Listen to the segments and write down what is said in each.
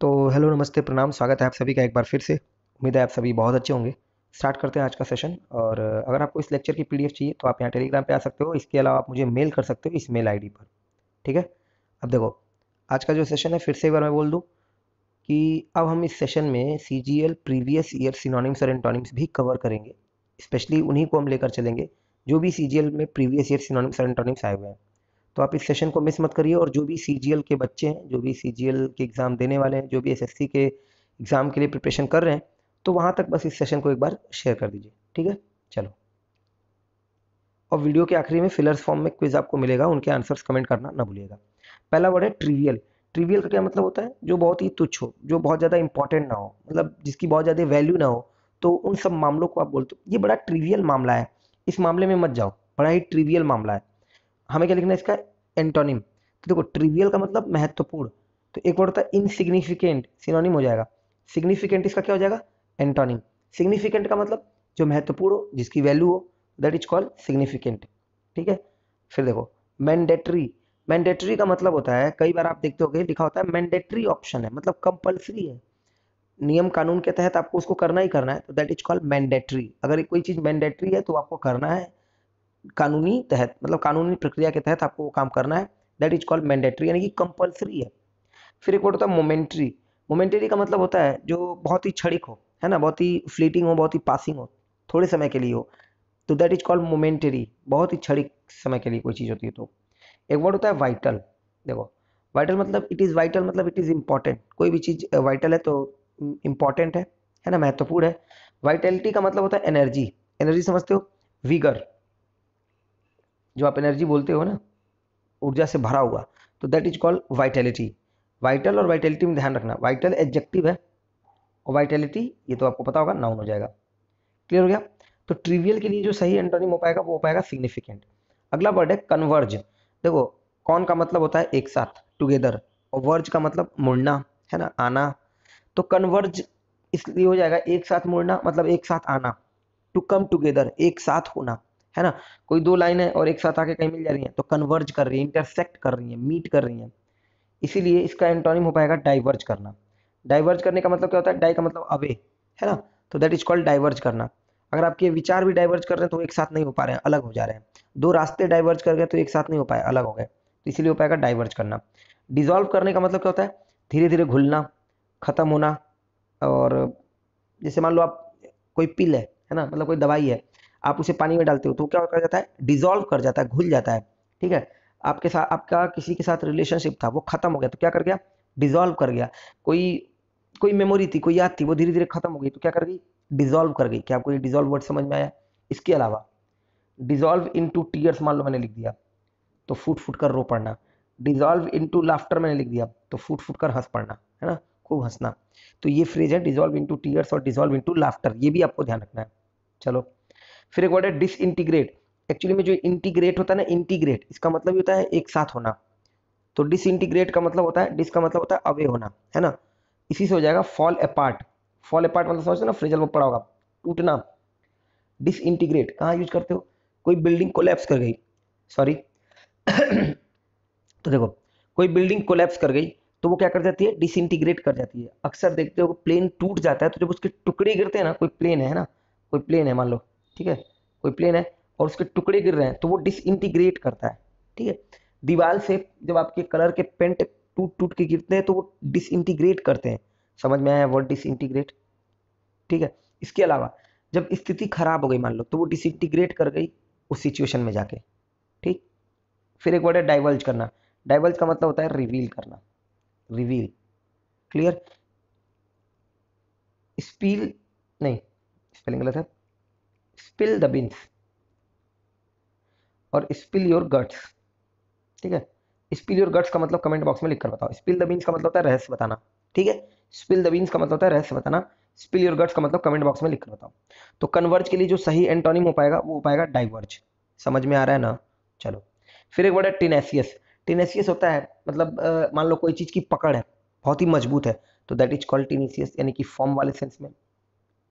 तो हेलो नमस्ते प्रणाम, स्वागत है आप सभी का एक बार फिर से। उम्मीद है आप सभी बहुत अच्छे होंगे। स्टार्ट करते हैं आज का सेशन। और अगर आपको इस लेक्चर की पीडीएफ चाहिए तो आप यहाँ टेलीग्राम पे आ सकते हो। इसके अलावा आप मुझे मेल कर सकते हो इस मेल आईडी पर। ठीक है। अब देखो, आज का जो सेशन है फिर से एक बार मैं बोल दूँ कि अब हम इस सेशन में सीजीएल प्रीवियस ईयर सिनोनिम्स और एंटोनिम्स भी कवर करेंगे। स्पेशली उन्हीं को हम लेकर चलेंगे जो भी सीजीएल में प्रीवियस ईयर सिनोनिम्स और एंटोनिम्स आए हुए हैं। तो आप इस सेशन को मिस मत करिए। और जो भी सीजीएल के बच्चे हैं, जो भी सीजीएल के एग्ज़ाम देने वाले हैं, जो भी एसएससी के एग्ज़ाम के लिए प्रिपरेशन कर रहे हैं, तो वहाँ तक बस इस सेशन को एक बार शेयर कर दीजिए। ठीक है, चलो। और वीडियो के आखिरी में फिलर्स फॉर्म में क्विज आपको मिलेगा, उनके आंसर्स कमेंट करना ना भूलिएगा। पहला वर्ड है ट्रिवियल। ट्रिवियल का क्या मतलब होता है? जो बहुत ही तुच्छ हो, जो बहुत ज़्यादा इंपॉर्टेंट ना हो, मतलब जिसकी बहुत ज़्यादा वैल्यू ना हो, तो उन सब मामलों को आप बोलते हो ये बड़ा ट्रिवियल मामला है, इस मामले में मत जाओ, बड़ा ही ट्रिवियल मामला है। हमें क्या लिखना है इसका? एंटोनिम। तो देखो, ट्रिवियल का मतलब महत्वपूर्ण। तो एक वर्ड होता है इनसिग्निफिकेंट, सिनोनिम हो जाएगा। सिग्निफिकेंट इसका क्या हो जाएगा? एंटोनिम। सिग्निफिकेंट का मतलब जो महत्वपूर्ण हो, जिसकी वैल्यू हो, दैट इज कॉल्ड सिग्निफिकेंट। ठीक है। फिर देखो, मैंडेटरी। मैंडेटरी का मतलब होता है, कई बार आप देखते होगे लिखा होता है मैंडेटरी ऑप्शन है, मतलब कंपल्सरी है, नियम कानून के तहत आपको उसको करना ही करना है, तो दैट इज कॉल्ड मैंडेटरी। अगर कोई चीज मैंडेटरी है तो आपको करना है, कानूनी तहत, मतलब कानूनी प्रक्रिया के तहत आपको वो काम करना है, दैट इज कॉल्ड मैंडेटरी, यानी कि कंपल्सरी है। फिर एक वर्ड होता है मोमेंट्री। मोमेंटरी का मतलब होता है जो बहुत ही क्षणिक हो, है ना, बहुत ही फ्लीटिंग हो, बहुत ही पासिंग हो, थोड़े समय के लिए हो, तो दैट इज कॉल्ड मोमेंटरी। बहुत ही क्षणिक समय के लिए कोई चीज होती है तो। एक वर्ड होता है वाइटल। देखो, वाइटल मतलब इट इज वाइटल, मतलब इट इज इंपॉर्टेंट। कोई भी चीज वाइटल है तो इंपॉर्टेंट है ना, महत्वपूर्ण है। वाइटलिटी का मतलब होता है एनर्जी। एनर्जी समझते हो? विगर, जो आप एनर्जी बोलते हो ना, ऊर्जा से भरा हुआ, तो that is called Vitality. Vital और वाइटलिटी में ध्यान रखना, वाइटल एडजेक्टिव है और वाइटलिटी ये तो आपको पता होगा नाउन हो जाएगा। क्लियर हो गया? तो ट्रिवियल के लिए जो सही एंटोनिम हो पाएगा वो हो पाएगा सिग्निफिकेंट। अगला वर्ड है कन्वर्ज। देखो, कौन का मतलब होता है एक साथ, टुगेदर, और वर्ज का मतलब मुड़ना, है ना, आना। तो कन्वर्ज इसलिए हो जाएगा एक साथ मुड़ना, मतलब एक साथ आना। टू कम टुगेदर, एक साथ होना, है ना। कोई दो लाइन है और एक साथ आके कहीं मिल जा रही है तो कन्वर्ज कर रही है, इंटरसेक्ट कर रही है, मीट कर रही है। इसीलिए इसका एंटोनिम हो पाएगा डाइवर्ज करना। डाइवर्ज करने का मतलब क्या होता है? डाई का मतलब अवे, है ना, तो दैट इज कॉल्ड डाइवर्ज करना। अगर आपके विचार भी डाइवर्ज कर रहे हैं तो एक साथ नहीं हो पा रहे हैं, अलग हो जा रहे हैं। दो रास्ते डाइवर्ज कर गए तो एक साथ नहीं हो पाए, अलग हो गए, तो इसीलिए हो पाएगा डाइवर्ज करना। डिसॉल्व करने का मतलब क्या होता है? धीरे धीरे घुलना, खत्म होना। और जैसे मान लो आप, कोई पिल है ना, मतलब कोई दवाई है, आप उसे पानी में डालते हो तो क्या कर जाता है? डिसॉल्व कर जाता है, घुल जाता है। ठीक है। आपके साथ, आपका किसी के साथ रिलेशनशिप था, वो खत्म हो गया तो क्या कर गया? डिसॉल्व कर गया। कोई कोई मेमोरी थी, कोई याद थी, वो धीरे धीरे खत्म हो गई तो क्या कर गई? डिसॉल्व कर गई। क्या आपको ये डिसॉल्व वर्ड समझ में आया? इसके अलावा डिसॉल्व इनटू टीयर्स मान लो मैंने लिख दिया तो फूट फूट कर रो पड़ना। डिसॉल्व इनटू लाफ्टर मैंने लिख दिया तो फूट फूट कर हंस पड़ना, है ना, खूब हंसना। तो ये फ्रेज है डिसॉल्व इनटू टीयर्स और डिसॉल्व इनटू लाफ्टर, ये भी आपको ध्यान रखना है। चलो, फिर एक वर्ड है डिसइंटीग्रेट। एक्चुअली में जो इंटीग्रेट होता है ना, इंटीग्रेट, इसका मतलब होता है एक साथ होना। तो डिसइंटीग्रेट का मतलब होता है, डिस का मतलब होता है अवे होना, है ना। इसी से हो जाएगा फॉल अपार्ट। फॉल अपार्ट मतलब समझते हो ना, फ्रेजल में पड़ा होगा, टूटना। डिसइंटीग्रेट कहाँ यूज करते हो? कोई बिल्डिंग कोलैप्स कर गई, सॉरी तो देखो, कोई बिल्डिंग कोलैप्स कर गई तो वो क्या कर जाती है? डिसइंटीग्रेट कर जाती है। अक्सर देखते हो प्लेन टूट जाता है तो जब उसके टुकड़े गिरते हैं ना, कोई प्लेन है ना, कोई प्लेन है मान लो, ठीक है, कोई प्लेन है और उसके टुकड़े गिर रहे हैं तो वो डिसइंटीग्रेट करता है। ठीक है। दीवार से जब आपके कलर के पेंट टूट टूट के गिरते हैं तो वो डिसइंटीग्रेट करते हैं। समझ में आया वर्ड डिसइंटीग्रेट? ठीक है। इसके अलावा जब स्थिति खराब हो गई मान लो तो वो डिसइंटीग्रेट कर गई उस सिचुएशन में जाके। ठीक। फिर एक वर्ड है डाइवल्ज करना। डाइवल्ज का मतलब होता है रिवील करना, रिवील। क्लियर? स्पील नहीं, स्पेलिंग गलत है, स्पिल द बीन्स और स्पिल योर गट्स। ठीक है। स्पिल योर गट्स का मतलब कमेंट बॉक्स में लिखकर बताओ। स्पिल द बीन्स का मतलब होता है रहस्य बताना। ठीक है। स्पिल द बीन्स का मतलब होता है रहस्य बताना। स्पिल योर गट्स का मतलब कमेंट बॉक्स में लिखकर बताओ। तो कन्वर्ज के लिए जो सही एंटोनिम हो पाएगा वो हो पाएगा डाइवर्ज। समझ में आ रहा है ना? चलो, फिर एक वर्ड है टिनेसियस। टिनेसियस होता है मतलब मान लो कोई चीज की पकड़ है, बहुत ही मजबूत है, तो दैट इज कॉल्ड टिनेसियस, यानी कि फॉर्म वाले सेंस में।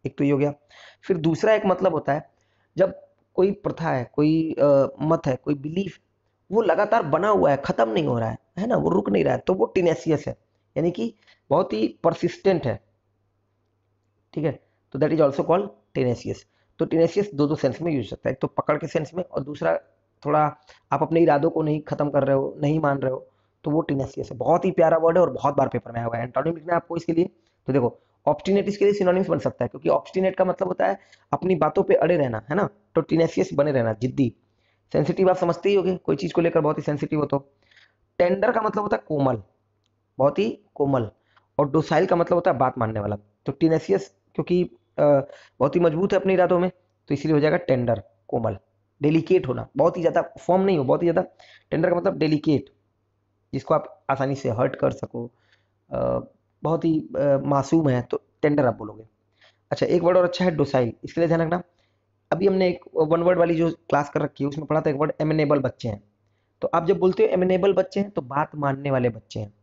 एक तो ये हो गया। फिर दूसरा एक मतलब होता है जब कोई प्रथा है, कोई मत है, कोई बिलीफ, वो लगातार बना हुआ है, खत्म नहीं हो रहा है ना, वो रुक नहीं रहा है, तो वो टिनेसियस है। यानी कि बहुत ही परसिस्टेंट है, ठीक है। तो दैट इज ऑल्सो कॉल्ड टेनेसियस। तो टेनेसियस दो दो सेंस में यूज हो सकता है, एक तो पकड़ के सेंस में, और दूसरा थोड़ा आप अपने इरादों को नहीं खत्म कर रहे हो, नहीं मान रहे हो, तो वो टेनेसियस है। बहुत ही प्यारा वर्ड है और बहुत बार पेपर में आया हुआ है। एंटोनिम लिखना है आपको इसके लिए, तो देखो ऑब्स्टिनेट इसके लिए सिनोनिम्स बन सकता है, क्योंकि ऑब्स्टिनेट का मतलब होता है अपनी बातों पे अड़े रहना, है ना। तो टेनेसियस बने रहना, जिद्दी। सेंसिटिव आप समझते ही होगे, कोई चीज को लेकर बहुत ही सेंसिटिव हो तो। टेंडर का मतलब होता है कोमल, बहुत ही कोमल। और डोसाइल का मतलब होता है बात मानने वाला। तो टीनेसियस क्योंकि बहुत ही मजबूत है अपने इरादों में, तो इसीलिए हो जाएगा टेंडर, कोमल। डेलिकेट होना, बहुत ही ज्यादा फॉर्म नहीं हो, बहुत ही ज्यादा। टेंडर का मतलब डेलिकेट, जिसको आप आसानी से हर्ट कर सको, बहुत ही मासूम है, तो टेंडर आप बोलोगे। अच्छा, एक वर्ड और अच्छा है डोसाइल, इसके लिए ध्यान रखना। अभी हमने एक वन वर्ड वाली जो क्लास कर रखी है उसमें पढ़ा था एक वर्ड एमेनेबल बच्चे हैं। तो आप जब बोलते हो एमेनेबल बच्चे हैं तो बात मानने वाले बच्चे हैं।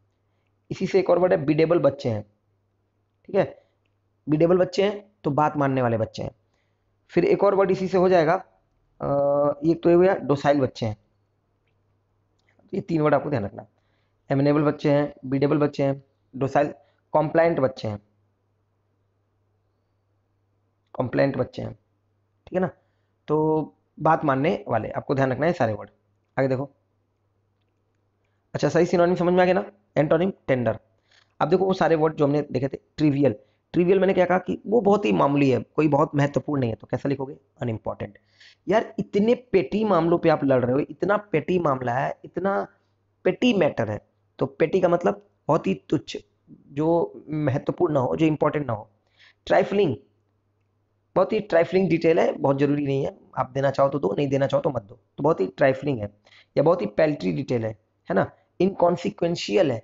इसी से एक और वर्ड है बिडेबल बच्चे हैं, ठीक है। बिडेबल बच्चे हैं तो बात मानने वाले बच्चे हैं। फिर एक और वर्ड इसी से हो जाएगा, ये तो ये हो गया डोसाइल बच्चे हैं। तो ये तीन वर्ड आपको ध्यान रखना है। एमिनेबल बच्चे हैं, बिडेबल बच्चे हैं, डोसाइल, कॉम्प्लाइंट बच्चे हैं, कॉम्प्लाइंट बच्चे हैं, ठीक है ना। तो बात मानने वाले आपको ध्यान रखना है सारे वर्ड। आगे देखो। अच्छा, सही सिनोनिम समझ में आ गया ना। Antonym tender. अब देखो वो सारे वर्ड जो हमने देखे थे। ट्रिवियल, ट्रिवियल मैंने क्या कहा कि वो बहुत ही मामूली है, कोई बहुत महत्वपूर्ण नहीं है, तो कैसा लिखोगे, अनइम्पॉर्टेंट। यार इतने पेटी मामलों पे आप लड़ रहे हो, इतना पेटी मामला है, इतना पेटी मैटर है। तो पेटी का मतलब बहुत ही तुच्छ, जो महत्वपूर्ण ना हो, जो इंपॉर्टेंट ना हो। ट्राइफलिंग, बहुत ही ट्राइफलिंग डिटेल है, बहुत जरूरी नहीं है, आप देना चाहो तो दो, नहीं देना चाहो तो मत दो, तो बहुत ही ट्राइफलिंग है, या बहुत ही पैल्ट्री डिटेल है ना। इनकॉन्सिक्वेंशियल है,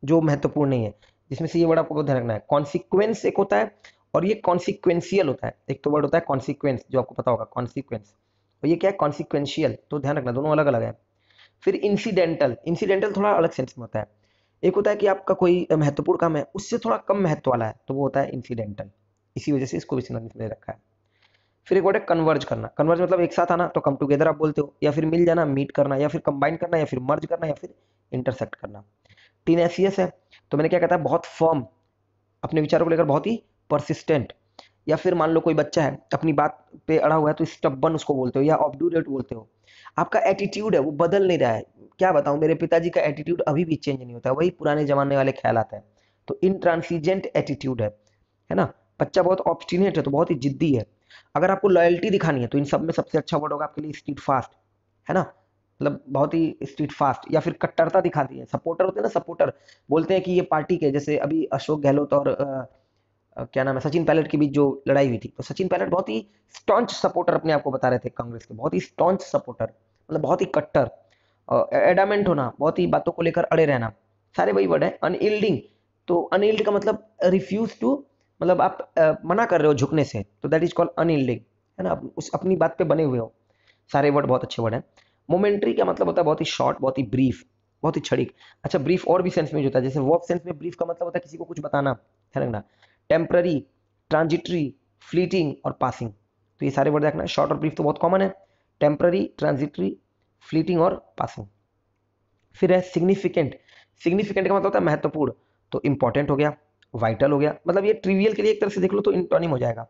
जो महत्वपूर्ण नहीं है। जिसमें से ये वर्ड आपको बहुत ध्यान रखना है। कॉन्सिक्वेंस एक होता है और ये कॉन्सिक्वेंशियल होता है। एक तो वर्ड होता है कॉन्सिक्वेंस, जो आपको पता होगा, कॉन्सिक्वेंस, और ये क्या है, कॉन्सिक्वेंशियल। तो ध्यान रखना, दोनों अलग अलग है। फिर इंसिडेंटल, इंसिडेंटल थोड़ा अलग सेंस में होता है। एक होता है कि आपका कोई महत्वपूर्ण काम है, उससे थोड़ा कम महत्व वाला है, तो वो होता है इंसिडेंटल। इसी वजह से इसको भी सिनोनिम में रखा है। फिर एक वर्ड है कन्वर्ज करना। कन्वर्ज मतलब एक साथ आना, तो कम टुगेदर आप बोलते हो, या फिर मिल जाना, मीट करना, या फिर कंबाइन करना, या फिर मर्ज करना, या फिर इंटरसेक्ट करना। टीनेसियस है, तो मैंने क्या कहता है, बहुत फर्म, अपने विचारों को लेकर बहुत ही परसिस्टेंट। या फिर मान लो कोई बच्चा है अपनी बात पे अड़ा हुआ है, तो स्टब्बन उसको बोलते हो, या ऑब्डूरेट बोलते हो। आपका एटीट्यूड है वो बदल नहीं रहा है। क्या बताऊं, मेरे पिताजी का एटीट्यूड अभी भी चेंज नहीं होता है, वही पुराने जमाने वाले ख्याल आता है। तो इंट्रांसिजेंट एटीट्यूड है ना। बच्चा बहुत ऑब्स्टिनेट है, तो बहुत ही जिद्दी है। अगर आपको लॉयल्टी दिखानी है तो इन सब में सबसे अच्छा वर्ड होगा आपके लिए स्टीड फास्ट, है ना। मतलब बहुत ही स्ट्रीट फास्ट। या फिर कट्टरता दिखाती है, सपोर्टर होते हैं ना, सपोर्टर बोलते हैं कि ये पार्टी के, जैसे अभी अशोक गहलोत और क्या नाम है, सचिन पायलट के बीच जो लड़ाई हुई थी, तो सचिन पायलट बहुत ही स्टॉन्च सपोर्टर अपने आप को बता रहे थे कांग्रेस के, बहुत ही स्टॉन्च सपोर्टर, मतलब बहुत ही कट्टर। एडामेंट होना, बहुत ही बातों को लेकर अड़े रहना, सारे वही वर्ड है। अनइल्डिंग, तो अनइल्ड का मतलब रिफ्यूज टू, मतलब आप मना कर रहे हो झुकने से, तो दैट इज कॉल्ड अनइल्डिंग, है ना। उस अपनी बात पे बने हुए हो। सारे वर्ड बहुत अच्छे वर्ड हैं। मोमेंट्री का मतलब होता है बहुत ही शॉर्ट, बहुत ही ब्रीफ, बहुत ही क्षणिक। अच्छा, ब्रीफ और भी सेंस में यूज होता है, जैसे वर्ब सेंस में ब्रीफ का मतलब होता है किसी को कुछ बताना, है ना। टेम्पररी, ट्रांजिटरी, फ्लीटिंग और पासिंग, तो ये सारे वर्ड देखना है। शॉर्ट और ब्रीफ तो बहुत कॉमन है, टेम्पररी, ट्रांजिटरी, फ्लीटिंग और पासिंग। फिर है सिग्निफिकेंट। सिग्निफिकेंट का मतलब होता है महत्वपूर्ण, तो इंपॉर्टेंट हो गया, वाइटल हो गया। मतलब ये ट्रिवियल के लिए एक तरह से देख लो तो इंटोनिम हो जाएगा,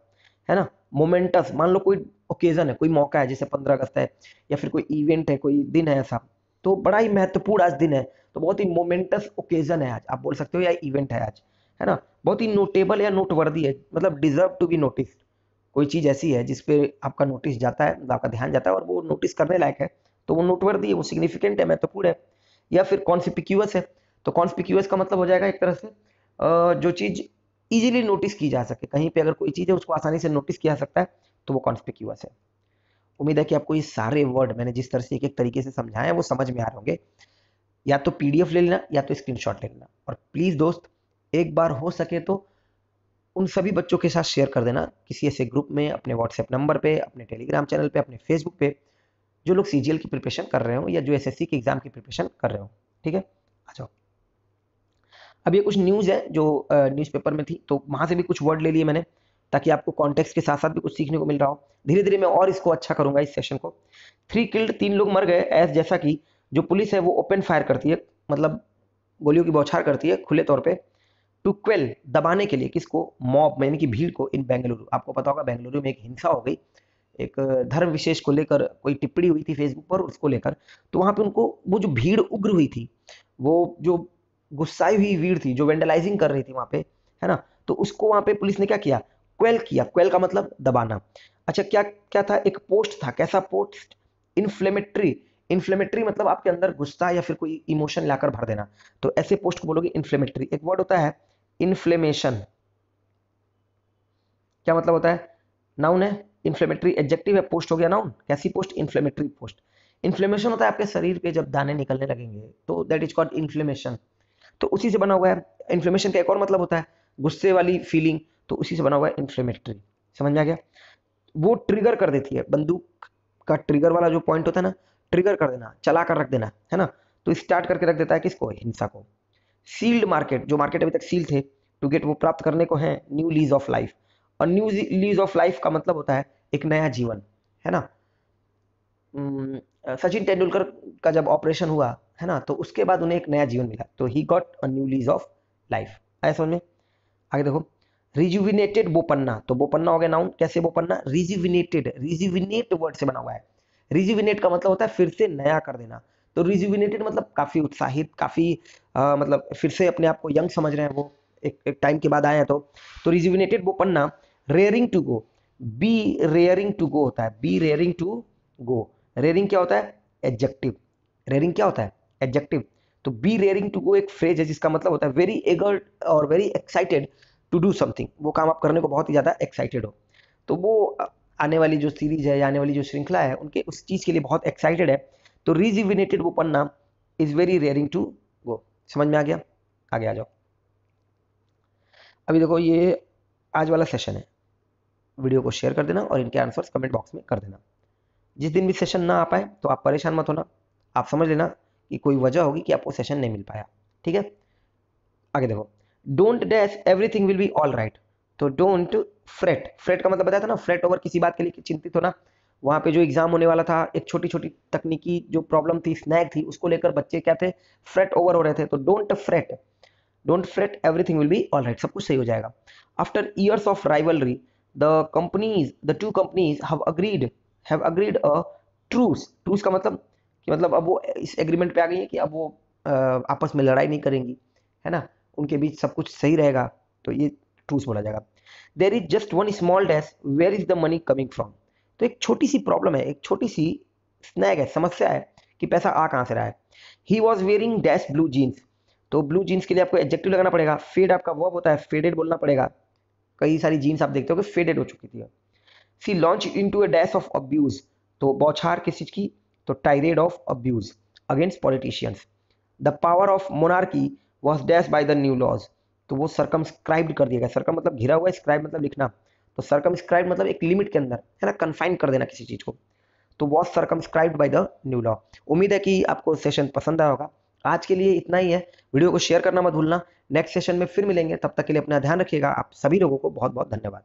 है ना। मोमेंटस, मान लो कोई ओकेजन है, कोई मौका है, जैसे 15 अगस्त है, या फिर कोई इवेंट है, कोई दिन है ऐसा, तो बड़ा ही महत्वपूर्ण आज दिन है, तो बहुत ही मोमेंटस ओकेजन है आज, आप बोल सकते हो, या इवेंट है आज, है ना। बहुत ही नोटेबल या नोटवर्दी है, मतलब डिजर्व टू बी नोटिस। कोई चीज ऐसी है जिसपे आपका नोटिस जाता है, आपका ध्यान जाता है, और वो नोटिस करने लायक है, तो वो नोटवर्दी है, वो सिग्निफिकेंट है, महत्वपूर्ण है। या फिर कॉन्स्पिक्यूअस है, तो कॉन्स्पिक्यूअस का मतलब हो जाएगा एक तरह से जो चीज इजीली नोटिस की जा सके, कहीं पे अगर कोई चीज है उसको आसानी से नोटिस किया जा सकता है, तो वो कॉन्स्पिक्यूअस है। उम्मीद है कि आपको ये सारे वर्ड मैंने जिस तरह से एक एक तरीके से समझाए हैं वो समझ में आ रहे होंगे। या तो पीडीएफ ले लेना, या तो स्क्रीनशॉट ले लेना, और प्लीज दोस्त, एक बार हो सके तो उन सभी बच्चों के साथ शेयर कर देना, किसी ऐसे ग्रुप में, अपने व्हाट्सएप नंबर पे, अपने टेलीग्राम चैनल पे, अपने फेसबुक पे, जो लोग सीजीएल की प्रिपरेशन कर रहे हो, या जो एसएससी की एग्जाम की प्रिपरेशन कर रहे हो, ठीक है। आ जाओ। अब ये कुछ न्यूज़ है जो न्यूज़पेपर में थी, तो वहां से भी कुछ वर्ड ले लिए मैंने, ताकि आपको कॉन्टेक्स्ट के साथ साथ भी कुछ सीखने को मिल रहा हो। धीरे धीरे मैं और इसको अच्छा करूंगा इस सेशन को। 3 किल्ड, 3 लोग मर गए, एस जैसा कि जो पुलिस है वो ओपन फायर करती है, मतलब गोलियों की बौछार करती है खुले तौर पे, टू क्वेल, दबाने के लिए, किसको? मॉब यानी कि भीड़ को, इन बेंगलुरु। आपको पता होगा बेंगलुरु में एक हिंसा हो गई, एक धर्म विशेष को लेकर कोई टिप्पणी हुई थी फेसबुक पर उसको लेकर। तो वहां पे उनको वो जो भीड़ उग्र हुई थी, वो जो गुस्साई हुई भीड़ थी जो वेंडलाइजिंग कर रही थी वहां पे, है ना, तो उसको वहां पे पुलिस ने क्या किया? क्वेल किया। क्वेल का मतलब दबाना। अच्छा, क्या क्या था? एक पोस्ट था। कैसा पोस्ट? इन्फ्लेमेटरी। इन्फ्लेमेटरी मतलब आपके अंदर गुस्सा या फिर कोई इमोशन लाकर भर देना, तो ऐसे पोस्ट को बोलोगे इन्फ्लेमेटरी। एक वर्ड होता है इन्फ्लेमेशन। क्या मतलब होता है? नाउन है। इन्फ्लेमेटरी एडजेक्टिव है, पोस्ट हो गया नाउन। कैसी पोस्ट? Inflammatory post. इन्फ्लेमेशन होता है आपके शरीर पे जब दाने निकलने लगेंगे, तो दैट इज कॉल्ड इन्फ्लेमेशन। तो उसी से बना हुआ है। इन्फ्लेमेशन का एक और मतलब होता है गुस्से वाली फीलिंग, तो उसी से बना हुआ है इन्फ्लेमेटरी। समझ में आ गया? वो ट्रिगर कर देती है, बंदूक का ट्रिगर वाला जो पॉइंट होता है ना, ट्रिगर कर देना, चला कर रख देना, है ना, तो स्टार्ट करके रख देता है किसको? हिंसा को। सील्ड मार्केट, जो मार्केट अभी तक सील थे, टू गेट, वो प्राप्त करने को है न्यू लीज ऑफ लाइफ। और न्यू लीज ऑफ लाइफ का मतलब होता है एक नया जीवन, है ना। सचिन तेंदुलकर का जब ऑपरेशन हुआ, है ना, तो उसके बाद उन्हें एक नया जीवन मिला, तो he got a new lease of life. आया समझ में? आगे देखो, रिजुविनेटेड बोपन्ना। तो बोपन्ना हो गया नाउन। कैसे बोपन्ना? रिजुविनेटेड, रिजुविनेट वर्ड से बना हुआ है। रिजुविनेट का मतलब होता है फिर से नया कर देना। तो रिजुविनेटेड मतलब काफी उत्साहित, काफी मतलब फिर से अपने आप को यंग समझ रहे हैं वो, एक टाइम के बाद आए हैं तो rejuvenated Bopanna. Raring to go. Be raring to go होता है, be raring to go. Raring क्या होता है? एडजेक्टिव। रेयरिंग क्या होता है? एडजेक्टिव। तो बी रेयरिंग टू गो एक फ्रेज है जिसका मतलब होता है वेरी एगर और very excited to do something. वो काम आप करने को बहुत ही ज़्यादा एक्साइटेड हो। तो वो आने वाली जो सीरीज है या आने वाली जो श्रृंखला है उनके उस चीज़ के लिए बहुत एक्साइटेड है। तो रिजिविनेटेड वो पन्ना is very raring to go. समझ में आ गया? आगे आ जाओ। अभी देखो, ये आज वाला सेशन है। वीडियो को शेयर कर देना और इनके आंसर्स कमेंट बॉक्स में कर देना। जिस दिन भी सेशन ना आ पाए तो आप परेशान मत होना, आप समझ लेना कि कोई वजह होगी कि आपको सेशन नहीं मिल पाया। ठीक है? आगे देखो, don't dash everything will be all right. तो डोंट फ्रेट। फ्रेट का मतलब बताया था ना, फ्रेट ओवर किसी बात के लिए चिंतित होना। वहां पे जो एग्जाम होने वाला था, एक छोटी छोटी तकनीकी जो प्रॉब्लम थी, स्नैग थी, उसको लेकर बच्चे क्या थे? फ्रेट ओवर हो रहे थे। तो don't fret, don't fret, everything will be all right, सब कुछ सही हो जाएगा। After years of rivalry, the two companies have agreed a truce. Truce का मतलब कि मतलब अब वो इस एग्रीमेंट पे आ गई है कि अब वो आपस में लड़ाई नहीं करेंगी, है ना, उनके बीच सब कुछ सही रहेगा। तो ये ट्रूस बोला जाएगा। There is just one small dash, where is the money coming from. तो एक छोटी सी प्रॉब्लम है, एक छोटी सी स्नैग है, समस्या है कि पैसा आ कहाँ से रहा है। He was wearing dash blue jeans. तो ब्लू जीन्स के लिए आपको एडजेक्टिव लगाना पड़ेगा। फेड आपका वर्ब होता है, फेडेड बोलना पड़ेगा। कई सारी जीन्स आप देखते हो कि फेडेड हो चुकी थी। She launch into a dash of abuse. तो बौछार किस चीज की? तो tirade of abuse against politicians. The power of monarchy was dash by the new laws. तो वो सरकमस्क्राइब्ड कर दिया गया। सरकम मतलब घिरा हुआ, स्क्राइब मतलब लिखना। तो सरकमस्क्राइब मतलब एक लिमिट के अंदर, है ना, कन्फाइन कर देना किसी चीज को। तो was circumscribed by the new law. उम्मीद है कि आपको सेशन पसंद आया होगा। आज के लिए इतना ही है। वीडियो को शेयर करना मत भूलना। नेक्स्ट सेशन में फिर मिलेंगे, तब तक के लिए अपना ध्यान रखिएगा। आप सभी लोगों को बहुत बहुत धन्यवाद।